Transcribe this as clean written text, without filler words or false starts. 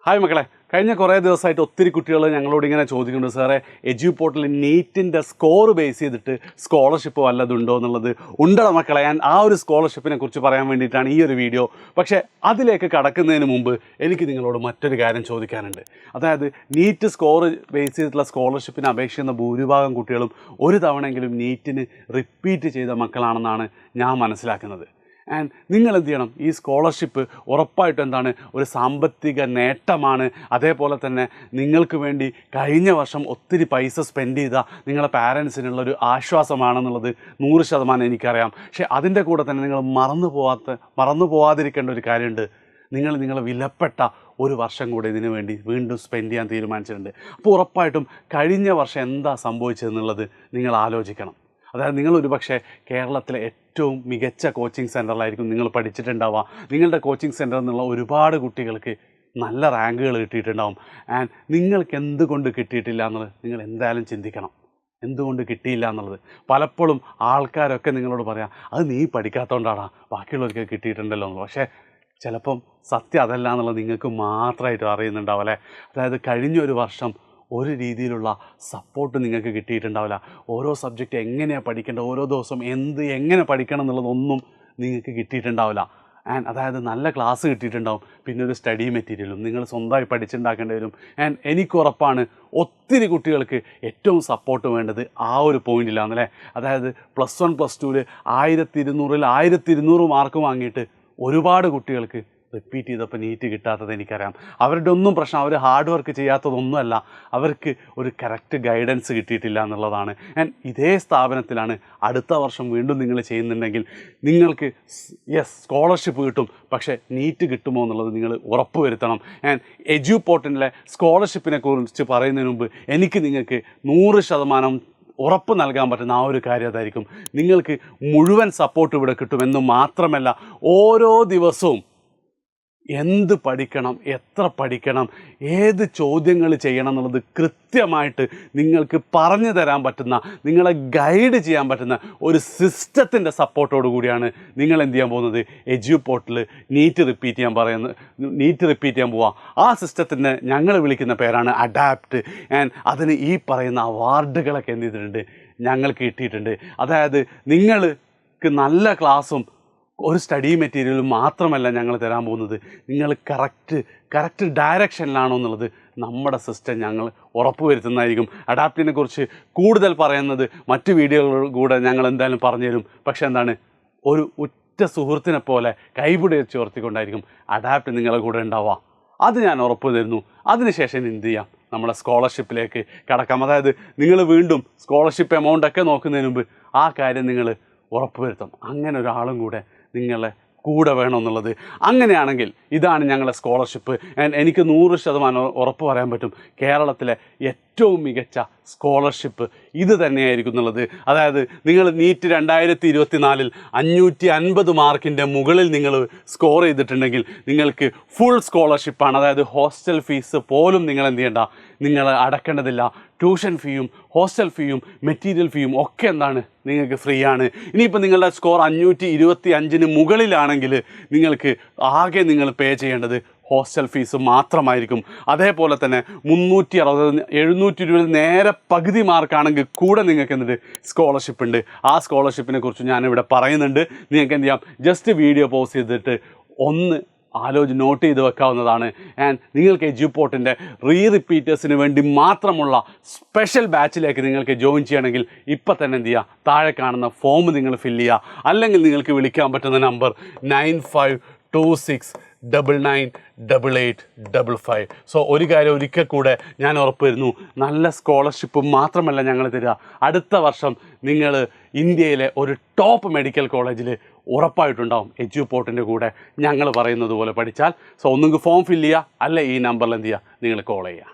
Hi മക്കളെ, കഴിഞ്ഞ കുറേ ദിവസമായിട്ട് ഒത്തിരി കുട്ടികൾ ഞങ്ങളോട് ഇങ്ങനെ ചോദിക്കുന്നുണ്ട്, സാറേ എജ്യു പോർട്ടലിൽ നീറ്റിൻ്റെ സ്കോർ ബേസ് ചെയ്തിട്ട് സ്കോളർഷിപ്പ് വല്ലതുണ്ടോ എന്നുള്ളത്. ഉണ്ടോ മക്കളെ? ഞാൻ ആ ഒരു സ്കോളർഷിപ്പിനെ കുറിച്ച് പറയാൻ വേണ്ടിയിട്ടാണ് ഈ ഒരു വീഡിയോ. പക്ഷേ അതിലേക്ക് കടക്കുന്നതിന് മുമ്പ് എനിക്ക് നിങ്ങളോട് മറ്റൊരു കാര്യം ചോദിക്കാനുണ്ട്. അതായത് നീറ്റ് സ്കോർ ബേസ് ചെയ്തിട്ടുള്ള സ്കോളർഷിപ്പിന് അപേക്ഷിക്കുന്ന ഭൂരിഭാഗം കുട്ടികളും ഒരു തവണയെങ്കിലും നീറ്റിന് റിപ്പീറ്റ് ചെയ്ത മക്കളാണെന്നാണ് ഞാൻ മനസ്സിലാക്കുന്നത്. ആൻഡ് നിങ്ങൾ എന്ത് ചെയ്യണം? ഈ സ്കോളർഷിപ്പ് ഉറപ്പായിട്ടും എന്താണ്, ഒരു സാമ്പത്തിക നേട്ടമാണ്. അതേപോലെ തന്നെ നിങ്ങൾക്ക് വേണ്ടി കഴിഞ്ഞ വർഷം ഒത്തിരി പൈസ സ്പെൻഡ് ചെയ്ത നിങ്ങളെ പാരൻസിനുള്ളൊരു ആശ്വാസമാണെന്നുള്ളത് 100% എനിക്കറിയാം. പക്ഷേ അതിൻ്റെ കൂടെ തന്നെ നിങ്ങൾ മറന്നു പോവാതിരിക്കേണ്ട ഒരു കാര്യമുണ്ട്. നിങ്ങളെ വിലപ്പെട്ട ഒരു വർഷം കൂടെ ഇതിനു വേണ്ടി വീണ്ടും സ്പെൻഡ് ചെയ്യാൻ തീരുമാനിച്ചിട്ടുണ്ട്. അപ്പോൾ ഉറപ്പായിട്ടും കഴിഞ്ഞ വർഷം എന്താ സംഭവിച്ചതെന്നുള്ളത് നിങ്ങൾ ആലോചിക്കണം. അതായത് നിങ്ങളൊരു പക്ഷേ കേരളത്തിലെ ഏറ്റവും മികച്ച കോച്ചിങ് സെൻറ്ററിലായിരിക്കും നിങ്ങൾ പഠിച്ചിട്ടുണ്ടാവുക. നിങ്ങളുടെ കോച്ചിങ് സെൻറ്ററിൽ നിന്നുള്ള ഒരുപാട് കുട്ടികൾക്ക് നല്ല റാങ്കുകൾ കിട്ടിയിട്ടുണ്ടാവും. ആൻഡ് നിങ്ങൾക്ക് എന്തുകൊണ്ട് കിട്ടിയിട്ടില്ല എന്നുള്ളത് നിങ്ങൾ എന്തായാലും ചിന്തിക്കണം. എന്തുകൊണ്ട് കിട്ടിയില്ല എന്നുള്ളത് പലപ്പോഴും ആൾക്കാരൊക്കെ നിങ്ങളോട് പറയാം, അത് നീ പഠിക്കാത്തതുകൊണ്ടാണ്, ബാക്കിയുള്ളവർക്ക് കിട്ടിയിട്ടുണ്ടല്ലോ എന്നുള്ളത്. പക്ഷേ ചിലപ്പം സത്യം അതല്ല എന്നുള്ളത് നിങ്ങൾക്ക് മാത്രമായിട്ട് അറിയുന്നുണ്ടാവും അല്ലേ. അതായത് കഴിഞ്ഞൊരു വർഷം ഒരു രീതിയിലുള്ള സപ്പോർട്ട് നിങ്ങൾക്ക് കിട്ടിയിട്ടുണ്ടാവില്ല. ഓരോ സബ്ജക്റ്റ് എങ്ങനെയാണ് പഠിക്കേണ്ടത്, ഓരോ ദിവസം എങ്ങനെ പഠിക്കണം എന്നുള്ളതൊന്നും നിങ്ങൾക്ക് കിട്ടിയിട്ടുണ്ടാവില്ല. ആൻഡ് അതായത് നല്ല ക്ലാസ് കിട്ടിയിട്ടുണ്ടാവും, പിന്നെ ഒരു സ്റ്റഡി മെറ്റീരിയലും നിങ്ങൾ സ്വന്തമായി പഠിച്ചുണ്ടാക്കേണ്ടി വരും. ആൻഡ് എനിക്കുറപ്പാണ് ഒത്തിരി കുട്ടികൾക്ക് ഏറ്റവും സപ്പോർട്ട് വേണ്ടത് ആ ഒരു പോയിന്റിലാണല്ലേ. അതായത് +1 +2 1200 മാർക്ക് വാങ്ങിയിട്ട് ഒരുപാട് കുട്ടികൾക്ക് റിപ്പീറ്റ് ചെയ്തപ്പോൾ നീറ്റ് കിട്ടാത്തത് എനിക്കറിയാം. അവരുടെ ഒന്നും പ്രശ്നം അവർ ഹാർഡ് വർക്ക് ചെയ്യാത്തതൊന്നുമല്ല, അവർക്ക് ഒരു കറക്റ്റ് ഗൈഡൻസ് കിട്ടിയിട്ടില്ല എന്നുള്ളതാണ്. ആൻഡ് ഇതേ സ്ഥാപനത്തിലാണ് അടുത്ത വർഷം വീണ്ടും നിങ്ങൾ ചെയ്യുന്നുണ്ടെങ്കിൽ നിങ്ങൾക്ക് സ്കോളർഷിപ്പ് കിട്ടും. പക്ഷേ നീറ്റ് കിട്ടുമോ എന്നുള്ളത് നിങ്ങൾ ഉറപ്പ് വരുത്തണം. ആൻഡ് എജ്യു പോർട്ടലിലെ സ്കോളർഷിപ്പിനെ കുറിച്ച് പറയുന്നതിന് മുമ്പ് എനിക്ക് നിങ്ങൾക്ക് 100% ഉറപ്പ് നൽകാൻ പറ്റുന്ന ആ ഒരു കാര്യം അതായിരിക്കും. നിങ്ങൾക്ക് മുഴുവൻ സപ്പോർട്ട് ഇവിടെ കിട്ടുമെന്ന് മാത്രമല്ല, ഓരോ ദിവസവും എന്ത് പഠിക്കണം, എത്ര പഠിക്കണം, ഏത് ചോദ്യങ്ങൾ ചെയ്യണം എന്നുള്ളത് കൃത്യമായിട്ട് നിങ്ങൾക്ക് പറഞ്ഞു തരാൻ പറ്റുന്ന, നിങ്ങളെ ഗൈഡ് ചെയ്യാൻ പറ്റുന്ന ഒരു സിസ്റ്റത്തിൻ്റെ സപ്പോർട്ടോടു കൂടിയാണ് നിങ്ങൾ എന്ത് ചെയ്യാൻ പോകുന്നത്, എജ്യു പോർട്ടൽ നീറ്റ് റിപ്പീറ്റ് ചെയ്യാൻ പോവുക. ആ സിസ്റ്റത്തിന് ഞങ്ങൾ വിളിക്കുന്ന പേരാണ് അഡാപ്റ്റ്. ആൻഡ് അതിന് ഈ പറയുന്ന അവാർഡുകളൊക്കെ എന്ത് ചെയ്തിട്ടുണ്ട്, ഞങ്ങൾക്ക് കിട്ടിയിട്ടുണ്ട്. അതായത് നിങ്ങൾക്ക് നല്ല ക്ലാസ്സും ഒരു സ്റ്റഡി മെറ്റീരിയലും മാത്രമല്ല ഞങ്ങൾ തരാൻ പോകുന്നത്, നിങ്ങൾ കറക്റ്റ് ഡയറക്ഷനിലാണോ എന്നുള്ളത് നമ്മുടെ സിസ്റ്റം ഞങ്ങൾ ഉറപ്പ് വരുത്തുന്നതായിരിക്കും. അഡാപ്റ്റിനെ കുറിച്ച് കൂടുതൽ പറയുന്നത് മറ്റു വീഡിയോകൾ കൂടെ ഞങ്ങൾ എന്തായാലും പറഞ്ഞു തരും. പക്ഷേ എന്താണ്, ഒരു ഉറ്റ സുഹൃത്തിനെ പോലെ കൈപിടിച്ച് ഉയർത്തിക്കൊണ്ടായിരിക്കും അഡാപ്റ്റ് നിങ്ങളുടെ കൂടെ ഉണ്ടാവുക. അത് ഞാൻ ഉറപ്പ് തരുന്നു. അതിനുശേഷം എന്ത് ചെയ്യാം, നമ്മളെ സ്കോളർഷിപ്പിലേക്ക് കടക്കാം. അതായത് നിങ്ങൾ വീണ്ടും സ്കോളർഷിപ്പ് എമൗണ്ടൊക്കെ നോക്കുന്നതിന് മുമ്പ് ആ കാര്യം നിങ്ങൾ ഉറപ്പ് വരുത്തണം. അങ്ങനെ ഒരാളും കൂടെ നിങ്ങളെ കൂടെ വേണമെന്നുള്ളത്. അങ്ങനെയാണെങ്കിൽ ഇതാണ് ഞങ്ങളുടെ സ്കോളർഷിപ്പ്. എനിക്ക് 100% ഉറപ്പ് പറയാൻ പറ്റും, കേരളത്തിലെ ഏറ്റവും മികച്ച സ്കോളർഷിപ്പ് ഇത് തന്നെയായിരിക്കും എന്നുള്ളത്. അതായത് നിങ്ങൾ നീറ്റ് 2024 550 മാർക്കിൻ്റെ മുകളിൽ നിങ്ങൾ സ്കോർ ചെയ്തിട്ടുണ്ടെങ്കിൽ നിങ്ങൾക്ക് ഫുൾ സ്കോളർഷിപ്പാണ്. അതായത് ഹോസ്റ്റൽ ഫീസ് പോലും നിങ്ങൾ എന്ത് ചെയ്യേണ്ട, നിങ്ങൾ അടക്കേണ്ടതില്ല. ട്യൂഷൻ ഫീയും ഹോസ്റ്റൽ ഫീയും മെറ്റീരിയൽ ഫീയും ഒക്കെ എന്താണ്, നിങ്ങൾക്ക് ഫ്രീ ആണ്. ഇനിയിപ്പോൾ നിങ്ങളുടെ സ്കോർ 525 മുകളിലാണെങ്കിൽ നിങ്ങൾക്ക് ആകെ നിങ്ങൾ പേ ചെയ്യേണ്ടത് ഹോസ്റ്റൽ ഫീസ് മാത്രമായിരിക്കും. അതേപോലെ തന്നെ 360 720 നേരെ പകുതി മാർക്കാണെങ്കിൽ കൂടെ നിങ്ങൾക്ക് എന്ത് സ്കോളർഷിപ്പ് ഉണ്ട്. ആ സ്കോളർഷിപ്പിനെ കുറിച്ച് ഞാനിവിടെ പറയുന്നുണ്ട്. നിങ്ങൾക്ക് എന്ത് ചെയ്യാം, ജസ്റ്റ് വീഡിയോ പോസ് ചെയ്തിട്ട് ഒന്ന് നോട്ട് ചെയ്ത് വെക്കാവുന്നതാണ്. ആൻഡ് നിങ്ങൾക്ക് എജ്യു പോർട്ടലിൻ്റെ റിപ്പീറ്റേഴ്സിന് വേണ്ടി മാത്രമുള്ള സ്പെഷ്യൽ ബാച്ചിലേക്ക് നിങ്ങൾക്ക് ജോയിൻ ചെയ്യണമെങ്കിൽ ഇപ്പം തന്നെ എന്ത് ചെയ്യുക, താഴെ കാണുന്ന ഫോം നിങ്ങൾ ഫില്ല് ചെയ്യുക. അല്ലെങ്കിൽ നിങ്ങൾക്ക് വിളിക്കാൻ പറ്റുന്ന നമ്പർ 9526998855. സോ ഒരു കാര്യം ഒരിക്കൽ കൂടെ ഞാൻ ഉറപ്പ് വരുന്നു, നല്ല സ്കോളർഷിപ്പ് മാത്രമല്ല ഞങ്ങൾ തരിക, അടുത്ത വർഷം നിങ്ങൾ ഇന്ത്യയിലെ ഒരു ടോപ്പ് മെഡിക്കൽ കോളേജിൽ ഉറപ്പായിട്ടുണ്ടാവും എജ്യു പോർട്ടലിൻ്റെ കൂടെ ഞങ്ങൾ പറയുന്നത് പോലെ പഠിച്ചാൽ. സോ ഒന്നുകിൽ ഫോം ഫില്ല് ചെയ്യുക, അല്ലെ ഈ നമ്പറിൽ എന്ത് ചെയ്യുക, നിങ്ങൾ കോൾ ചെയ്യുക.